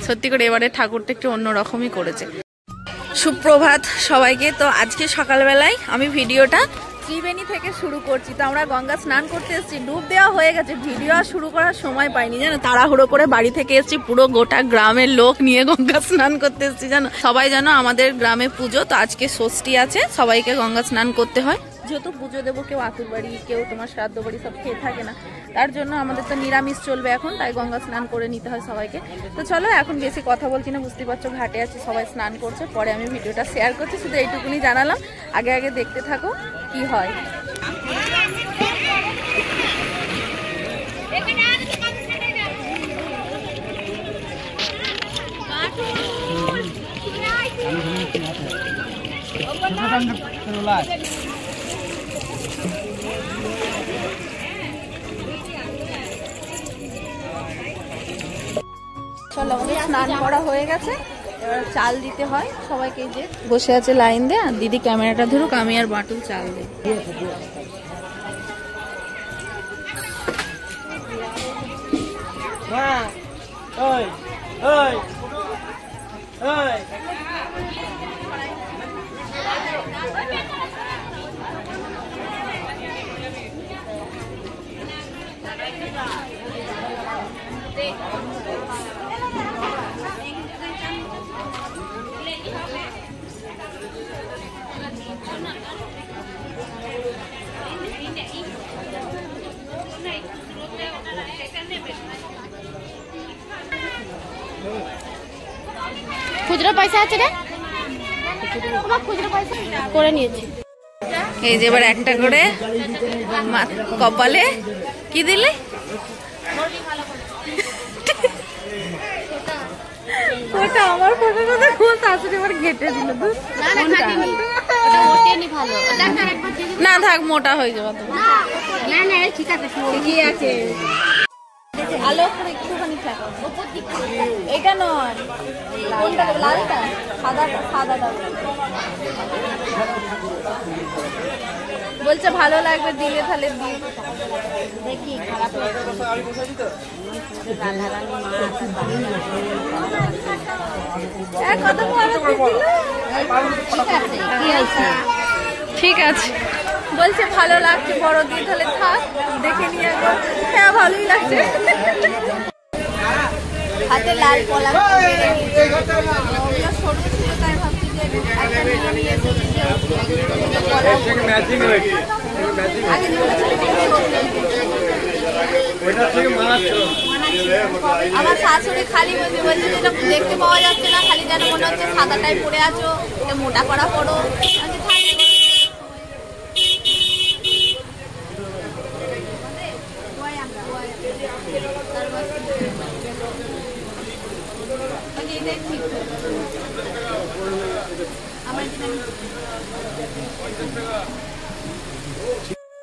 সত্যি করে এবারে ঠাকুরটা একটু অন্যরকমই করেছে। সুপ্রভাত সবাইকে। তো আজকে সকালবেলায় আমি ভিডিওটা ত্রিবেণী থেকে শুরু করছি। তো আমরা গঙ্গা স্নান করতে এসেছি, ডুব দেওয়া হয়ে গেছে, ভিডিও আর শুরু করার সময় পাইনি জানো, তাড়াহুড়ো করে বাড়ি থেকে এসেছি, পুরো গোটা গ্রামের লোক নিয়ে গঙ্গা স্নান করতে এসেছি জানো। সবাই জানো আমাদের গ্রামে পুজো, তো আজকে ষষ্ঠী আছে, সবাইকে গঙ্গা স্নান করতে হয়। যেহেতু পুজো দেবো, কেউ আতুর বাড়ি, কেউ তোমার শ্রাদ্ধ বাড়ি সব খেয়ে থাকে না, তার জন্য আমাদের তো নিরামিষ চলবে এখন, তাই গঙ্গা স্নান করে নিতে হয় সবাইকে। তো চলো এখন বেশি কথা বলছি না, বুঝতে পারছো ঘাটে আছে, সবাই স্নান করছে, পরে আমি ভিডিওটা শেয়ার করছি, শুধু এইটুকুনি জানালাম। আগে আগে দেখতে থাকো কি হয়। চলো আমাদের স্নান করা হয়ে গেছে, এবার চাল দিতে হয় সবাইকে। যে বসে আছে লাইন দে, আর দিদি ক্যামেরাটা ধরুক, আমি আর বাটুল চাল দিই। খুচরো পয়সা আছে রে, খুচরো পয়সা করে নিয়েছি। এই যে এবার একটা করে কপালে কি দিলে, ওটা আমার ফটো কথা খুব শাশুড়ি আমার ঘেটে দিল। না থাক, মোটা হয়ে যাবে তো। না না ঠিক আছে, ঠিকই আছে। আলো করে একটুখানি থাকো, এটা নয়, কোনটা লালটা, সাদাটা, সাদাটা বলছে ভালো লাগবে দিলে, তাহলে দিই দেখি। খারাপ ঠিক আছে বলছে ভালো লাগছে, বড় দিয়ে, তাহলে থাক, দেখে নিয়ে একবার। হ্যাঁ ভালোই লাগছে। হাতে লাল কলা সরু ছিল, তাই ভাবছি যে আমার শাশুড়ি খালি বলছে যেটা দেখতে পাওয়া যাচ্ছে না, খালি যেন মনে হচ্ছে সাদাটাই পরে আছো, মোটা করা পড়ো।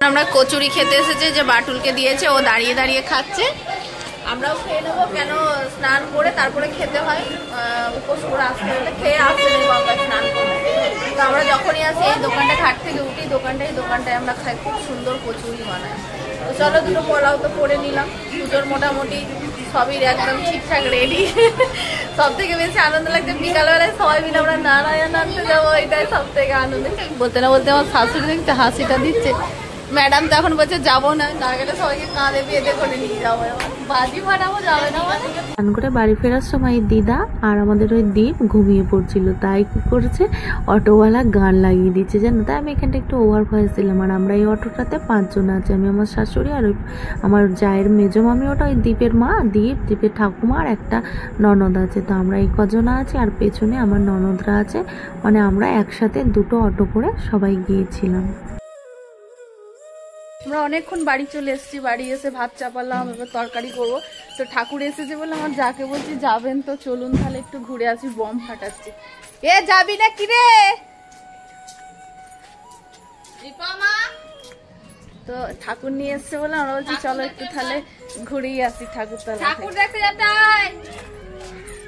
আমরা কচুরি খেতে এসেছি, যে বাটুলকে দিয়েছে, ও দাঁড়িয়ে দাঁড়িয়ে খাচ্ছে, আমরাও খেয়ে নেবো। কেন স্নান করে তারপরে খেতে হয়, উপোস করে আসতে হলে খেয়ে আসতে নেই গঙ্গায় স্নান করে। তো আমরা যখনই আসি এই দোকানটা, ঘাট থেকে উঠি দোকানটায় আমরা খাই, খুব সুন্দর কচুরি বানায়। তো চলো দুটো পোলাও তো করে নিলাম, পুজোর মোটামুটি সবই একদম ঠিকঠাক রেডি। সব থেকে বেশি আনন্দ লাগছে বিকালবেলায় সবাই মিলে আমরা নারায়ণ আনতে যাবো, এটাই সব থেকে আনন্দ। বলতে না বলতে আমার শাশুড়ি দেখতে হাসিটা দিচ্ছে। ম্যাডাম তো এখন বলছে যাবো না, না গেলে সবাইকে কাঁধে বেঁধে করে নিয়ে যাবো, বাজি ফাটাবো, যাবে না মানে। স্নান করে বাড়ি ফেরার সময় দিদা আর আমাদের ওই দ্বীপ ঘুমিয়ে পড়ছিল, তাই কি করেছে অটোওয়ালা গান লাগিয়ে দিচ্ছে জানো। তাই আমি এখানটা একটু ওভার ভয়েস দিলাম। আর আমরা এই অটোটাতে 5 জন আছি, আমি আমার শাশুড়ি আর ওই আমার জায়ের মেজো মামি, ওটা ওই দ্বীপের মা, দ্বীপের ঠাকুমা আর একটা ননদ আছে। তো আমরা এই কজন আছি, আর পেছনে আমার ননদরা আছে, মানে আমরা একসাথে দুটো অটো করে সবাই গিয়েছিলাম। আমরা অনেকক্ষণ বাড়ি চলে এসেছি, বাড়ি এসে ভাত চাপালাম, এবার তরকারি করবো। তো ঠাকুর এসেছে বলে আমার যাকে বলছি যাবেন তো চলুন তাহলে একটু ঘুরে আসি, বম ফাটাচ্ছি। এ যাবি না কি রে? তো ঠাকুর নিয়ে এসছে বলে আমরা বলছি চলো একটু তাহলে ঘুরেই আসি ঠাকুরতলা। ঠাকুর দেখতে যেতে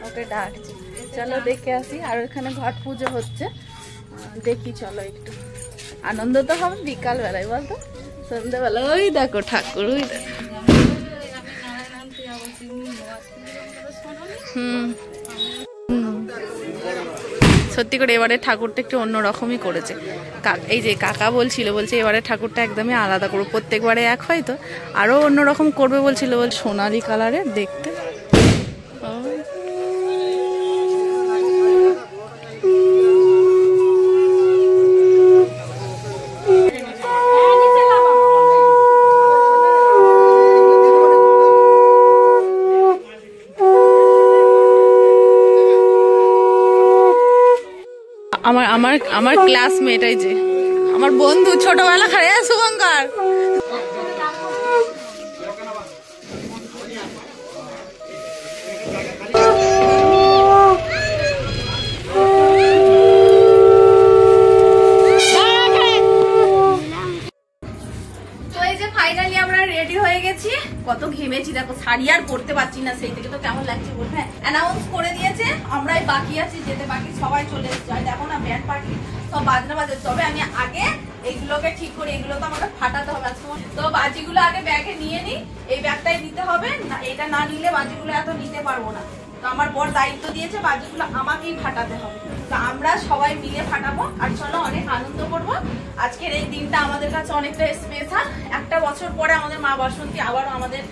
ওকে ডাকছি, চলো দেখে আসি। আর ওখানে ঘট পুজো হচ্ছে, দেখি চলো একটু। আনন্দ তো হবে বিকাল বেলায়, বলতো সন্ধ্যাবেলা। ওই দেখো ঠাকুর, ওই দেখো। সত্যি করে এবারে ঠাকুরটা একটু অন্যরকমই করেছে। এই যে কাকা বলছে এবারে ঠাকুরটা একদমই আলাদা করবো, প্রত্যেকবারে এক হয় তো, আরও অন্যরকম করবে বলছিল, সোনালি কালারের দেখতে। আমার ক্লাসমেট, এই যে আমার বন্ধু ছোটবেলা খারে শুভঙ্কর। কত ঘেমেছি দেখো, শাড়ি আর পরতে পারছি না, সেই থেকে তো কেমন লাগছে বল। হ্যাঁ, অ্যানাউন্স করে দিয়েছে, আমরাই বাকি আছি যেতে, বাকি সবাই চলে এসেছে। দেখো না ব্যান্ড পার্টি সব বাজনা বাজে। তবে আমি আগে এইগুলোকে ঠিক করি, এগুলো তো আমাকে ফাটাতে হবে। তো বাজিগুলো আগে ব্যাগে নিয়ে নিই, এই ব্যাগটাই নিতে হবে, এটা না নিলে বাজিগুলো এত নিতে পারবো না। তো আমার বড় দায়িত্ব দিয়েছে বাজিগুলো আমাকেই ফাটাতে হবে। তো আমরা সবাই মিলে ফাটাবো, আর চলো অনেক আনন্দ করবো। আজকের এই দিনটা আমাদের কাছে অনেকটা স্পেশাল। একটা বছর পরে আমাদের মা বাসন্তী আবারও আমাদের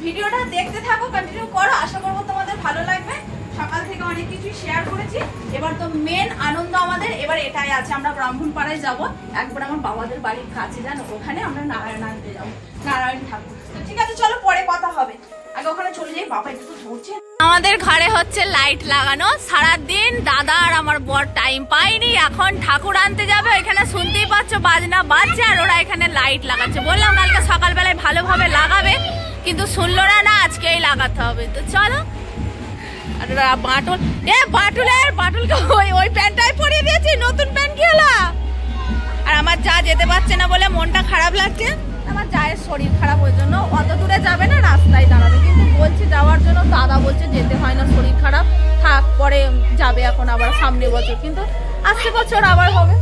ভিডিওটা দেখতে থাকো, কন্টিনিউ করো, আশা করবো তোমাদের ভালো লাগবে। সকাল থেকে অনেক কিছু শেয়ার করেছি, এবার তো মেন আনন্দ আমাদের এবার এটাই আছে। আমরা ব্রাহ্মণপাড়ায় যাবো, একবার আমার বাবাদের বাড়ির কাছে, জানো, ওখানে আমরা নারায়ণ আনতে যাবো, নারায়ণ ঠাকুর। ঠিক আছে চলো পরে কথা হবে, আগে ওখানে চলে যাই। বাবা একটু ধরছে। আমাদের ঘরে হচ্ছে লাইট লাগানো, সারাদিন দাদা আর আমার বর টাইম পাইনি, এখন ঠাকুর আনতে যাবে। এখানে শুনতেই পাচ্ছ বাজনা বাজছে, আর ওরা এখানে লাইট লাগাচ্ছে। বললাম কালকে সকালবেলায় ভালোভাবে লাগাবে, কিন্তু শুনলো না, আজকেই লাগাতে হবে। তো চলো। বাটুলকে ওই প্যান্টটাই পরিয়ে দিয়েছি, নতুন প্যান্ট কি হলো? আর আমার যা যেতে পারছে না বলে মনটা খারাপ লাগছে। আমার জায়ের শরীর খারাপ, ওই জন্য অত দূরে যাবে না, রাস্তায় দাঁড়াবে। কিন্তু বলছি যাওয়ার জন্য, দাদা বলছে যেতে হয় না, শরীর খারাপ, থাক পরে যাবে, এখন আবার সামনে বছর, কিন্তু আসছে বছর আবার হবে।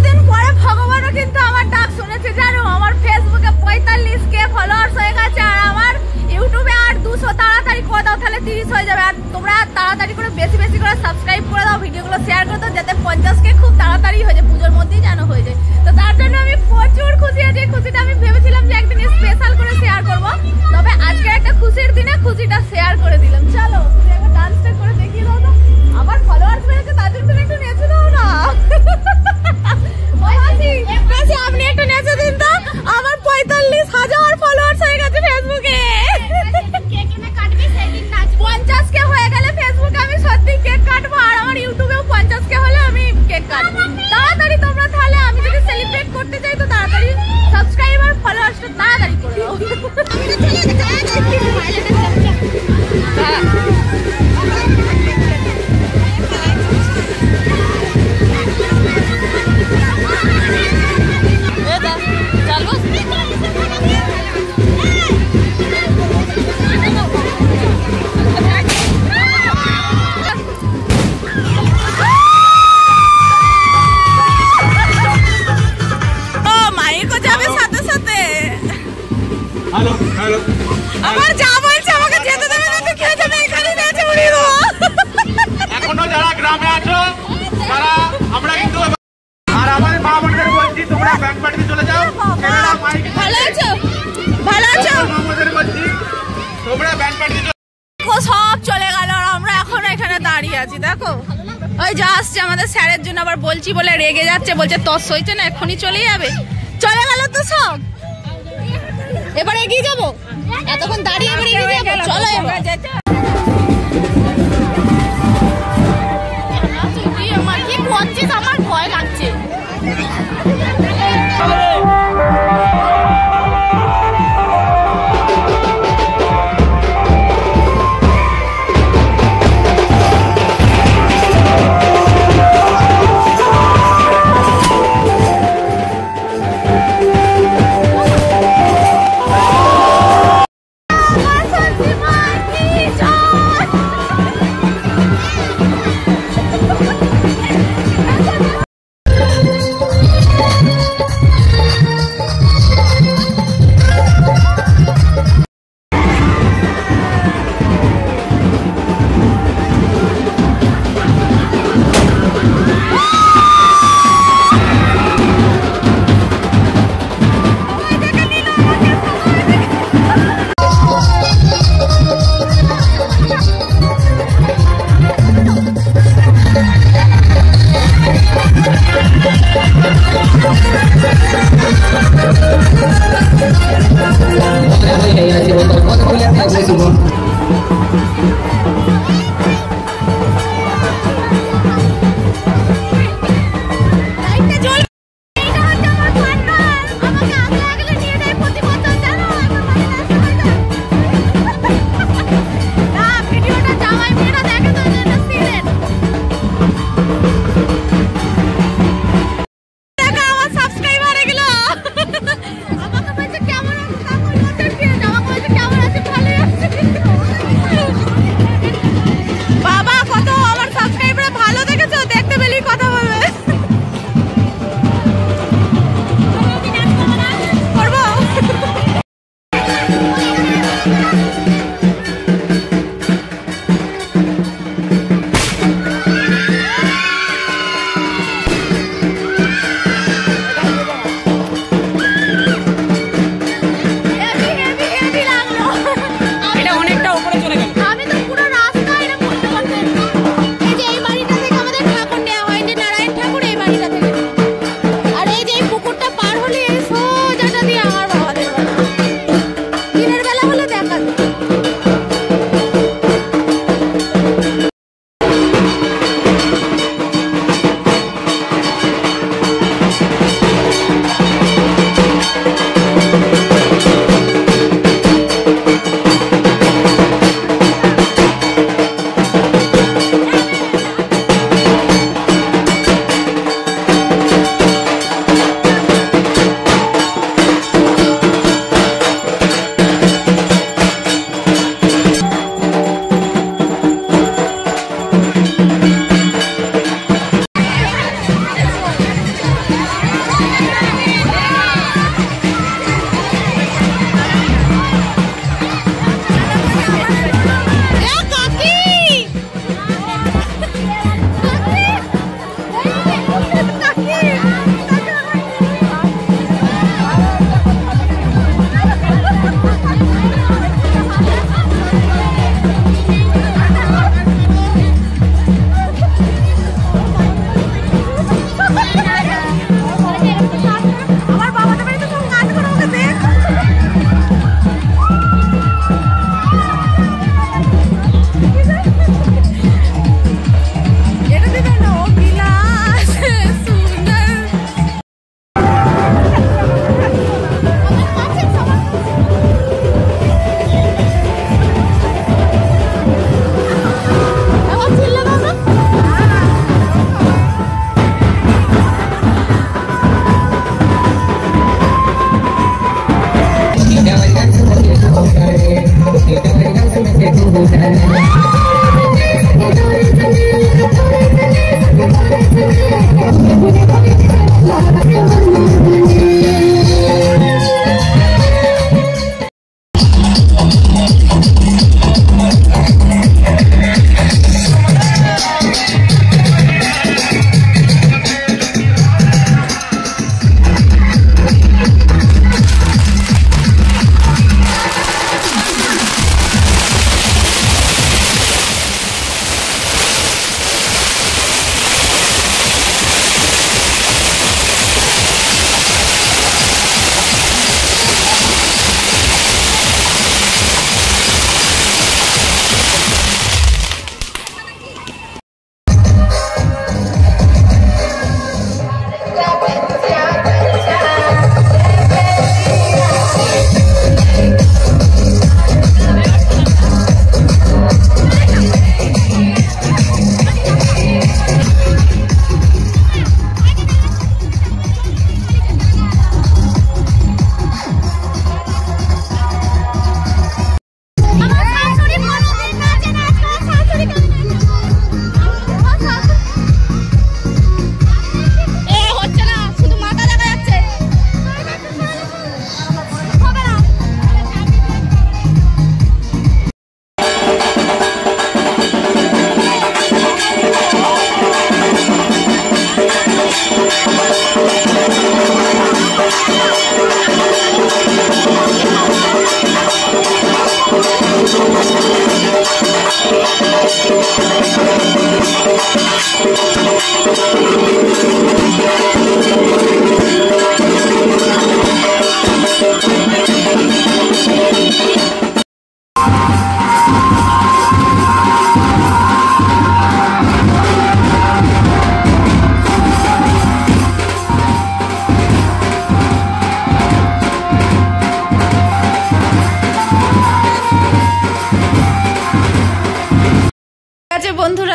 দিন পরে ভগবানও কিন্তু আমার ডাক শুনেছে, জানো, আমার ফেসবুকে 45K ফলোয়ার্স হয়ে গেছে, আর আমার ইউটিউবে আর 200 তাড়াতাড়ি করে দাও, তাহলে 30 হয়ে যাবে। আর তোমরা তাড়াতাড়ি করে বেশি বেশি করে সাবস্ক্রাইব করে দাও, ভিডিওগুলো শেয়ার করে দাও, যাতে 50K খুব তাড়াতাড়ি হয়ে যায়, পুজোর মধ্যেই যেন হয়ে যায়। তো তার জন্য আমি প্রচুর খুশি আছি। খুশিটা আমি ভেবেছিলাম যে একদিন স্পেশাল করে শেয়ার করবো, তবে আজকে একটা খুশির দিনে খুশিটা শেয়ার করে দিলাম। চলো একবার ডান্সটা করে দেখিয়ে দাও তো, আমার ফলোয়ার্স বেড়েছে, তাদের জন্য একটু নেচে দাও না। আপনি একটু নেচে দিন তো, আমার 45,000 ফলোয়ার্স হয়ে গেছে ফেসবুকে। 50K হয়ে গেলে ফেসবুকে আমি সত্যি কেক কাটবো, আর আমার ইউটিউবেও 50K হলে আমি কেক কাটবো। তাড়াতাড়ি তোমরা, তাহলে আমি যদি সেলিব্রেট করতে চাই তো তাড়াতাড়ি সাবস্ক্রাইব আর ফলোয়ার্সটা তাড়াতাড়ি করে দাও। আমার যা বলছে আমাকে যেতে দেবে না, তো কে যাবে, এখানে নেচে উড়িয়ে দেবো। এখনো যারা গ্রামে আছো তারা, আমরা কিন্তু, আর আমাদের মা বোনদের বলছি তোমরা ব্যাংক পার্টিতে চলে যাও। ভালো আছো? ভালো আছো? মা বোনদের বলছি তোমরা ব্যাংক পার্টিতে সব চলে গেল, আর আমরা এখন এখানে দাঁড়িয়ে আছি। দেখো ওই যা আসছে আমাদের স্যারের জন্য, আবার বলছি বলে রেগে যাচ্ছে, বলছে তস হইছে না, এক্ষুনি চলে যাবে। চলে গেল তো সব, এবার এগিয়ে যাবো, এতক্ষণ দাঁড়িয়ে এবার এগিয়ে যাবো। চলো এবার কি করছিস, আমার ভয় লাগছে। জয়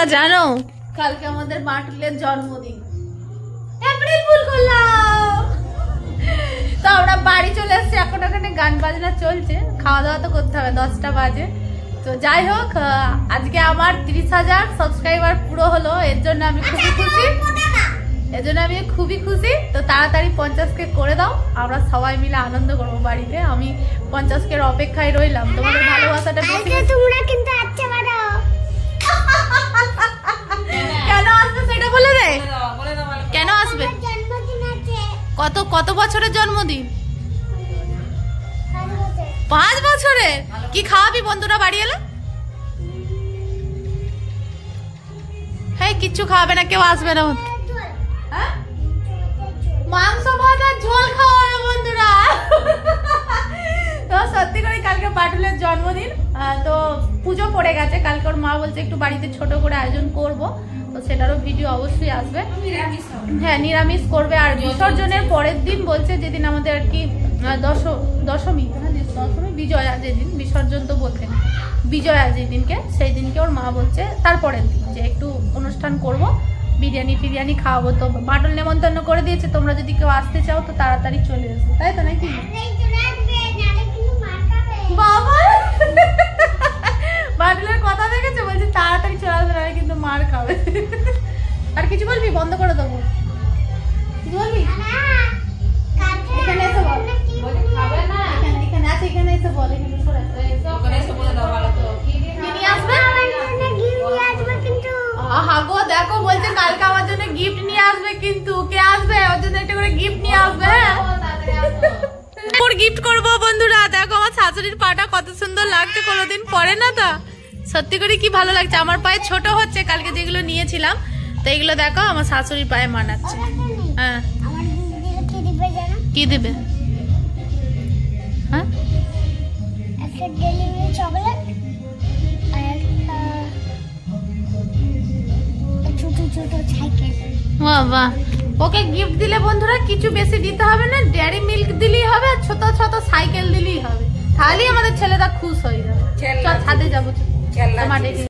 বন্ধুরা জানো কালকে আমাদের বাটুলের জন্মদিন, এপ্রিল ফুল করলাম। তো আমরা বাড়ি চলে এসেছি, এখন ওখানে গান বাজনা চলছে, খাওয়া দাওয়া তো করতে হবে, 10টা বাজে। তো যাই হোক, আজকে আমার 30,000 সাবস্ক্রাইবার পুরো হলো, এর জন্য আমি খুবই খুশি। তো তাড়াতাড়ি 50K করে দাও, আমরা সবাই মিলে আনন্দ করবো বাড়িতে। আমি 50K এর অপেক্ষায় রইলাম, তোমাদের ভালোবাসাটা বেশি। তোমরা কিন্তু আচ্ছা বাড়ো। কেন আসবে সেটা বলে দে, কেন আসবে? জন্মদিন আছে। কত বছরের জন্মদিন? 5 বছরের। কি খাওয়াবি বন্ধুরা বাড়ি এলে? হ্যাঁ, কিচ্ছু খাওয়াবে না, কেউ আসবে না। হ্যাঁ, মাংস ভাত আর ঝোল খাওয়াবে বন্ধুরা। তো সত্যি করে কালকে বাটুলের জন্মদিন, তো পুজো পড়ে গেছে, কালকে ওর মা বলছে একটু বাড়িতে ছোট করে আয়োজন করব, তো সেটারও ভিডিও অবশ্যই আসবে। হ্যাঁ, নিরামিষ করবে। আর বিসর্জনের পরের দিন বলছে, যেদিন আমাদের আর কি দশমী বিজয়া, যেদিন বিসর্জন তো বলতে না, বিজয়া যেদিনকে, সেই দিনকে ওর মা বলছে তারপরের দিন যে একটু অনুষ্ঠান করব, বিরিয়ানি খাওয়াবো। তো বাটুল নেমন্তন্ন করে দিয়েছে, তোমরা যদি কেউ আসতে চাও তো তাড়াতাড়ি চলে এসো, তাই তো নাকি? বাবা বাটুলের কথা দেখেছে, বলছে তাড়াতাড়ি চলে আসবে, না কিন্তু মার খাবে। আর কিছু বলবি? বন্ধ করে দেবো। কিছু বলবি? এখানে এসে বল, এখানে আছে, এখানে এসে বল, এখানে সরে হাগো। দেখো বলছে কালকে আমার জন্য গিফট নিয়ে আসবে, কিন্তু কে আসবে? ওর জন্য একটা করে গিফট নিয়ে আসবে। গিফট করবো বন্ধুরা। দেখো আমার শাশুড়ির পাটা কত সুন্দর লাগছে, কোনোদিন পরে না, তো সত্যি করে কি ভালো লাগছে। আমার পায়ে ছোট হচ্ছে, কালকে যেগুলো নিয়েছিলাম, তো এগুলো দেখো আমার শাশুড়ির পায়ে মানাচ্ছে। হ্যাঁ, কি দেবে? হ্যাঁ, একটা ডেলিভারি চকলেট আর একটা ছোট সাইকেল। বাহ, ওকে গিফট দিলে বন্ধুরা কিছু বেশি দিতে হবে না, ডেয়ারি মিল্ক দিলেই হবে, ছোট সাইকেল দিলেই হবে, তাহলেই আমাদের ছেলেটা খুশ হয়ে যাবে। চল ছাদে যাবো।